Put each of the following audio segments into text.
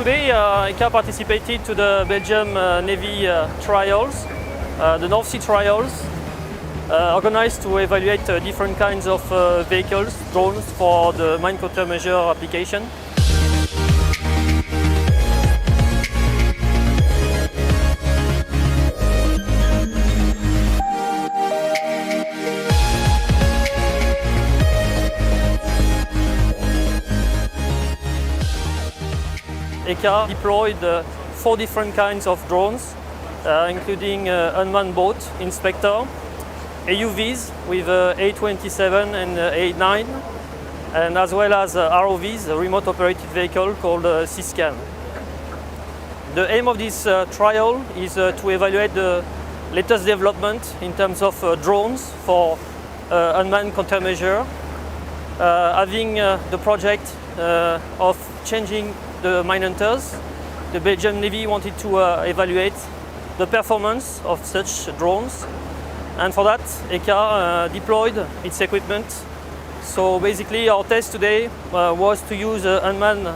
Today, ECA participated to the Belgian Navy trials, the North Sea trials, organized to evaluate different kinds of vehicles, drones, for the mine countermeasure application. ECA deployed 4 different kinds of drones, including unmanned boat inspector, AUVs with A27 and A9, and as well as ROVs, a remote operated vehicle called SysCan. The aim of this trial is to evaluate the latest development in terms of drones for unmanned countermeasure, having the project of changing the mine hunters. The Belgian Navy wanted to evaluate the performance of such drones, and for that ECA deployed its equipment. So basically our test today was to use unmanned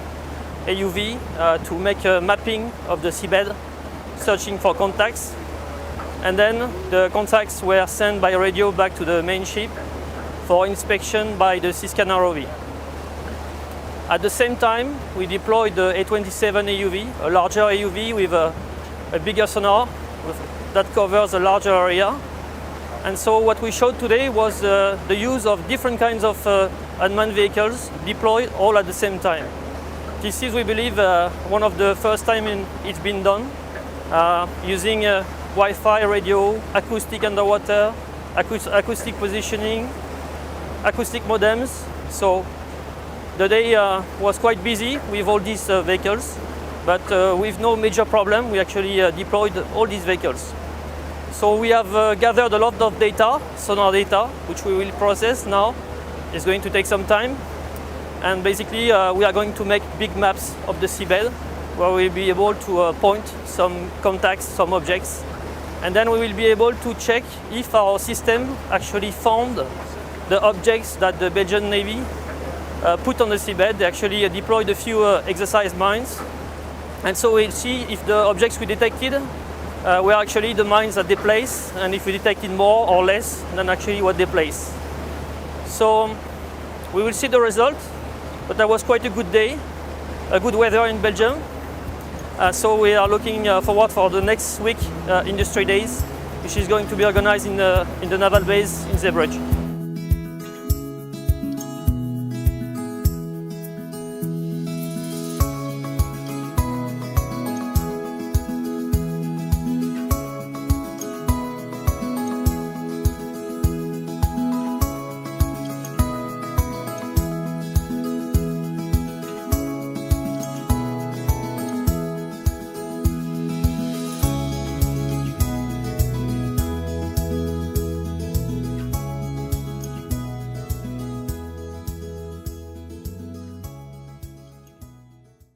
AUV to make a mapping of the seabed, searching for contacts, and then the contacts were sent by radio back to the main ship for inspection by the SysCan ROV. At the same time, we deployed the A27 AUV, a larger AUV with a bigger sonar that covers a larger area. And so what we showed today was the use of different kinds of unmanned vehicles deployed all at the same time. This is, we believe, one of the first time it's been done, using Wi-Fi, radio, acoustic underwater, acoustic positioning, acoustic modems. So the day was quite busy with all these vehicles, but with no major problem. We actually deployed all these vehicles. So we have gathered a lot of data, sonar data, which we will process now. It's going to take some time. And basically we are going to make big maps of the seabed, where we'll be able to point some contacts, some objects. And then we will be able to check if our system actually found the objects that the Belgian Navy put on the seabed. They actually deployed a few exercise mines, and so we'll see if the objects we detected were actually the mines that they place, and if we detected more or less than actually what they place. So we will see the result, but that was quite a good day, a good weather in Belgium. So we are looking forward for the next week industry days, which is going to be organized in the naval base in Zeebrugge.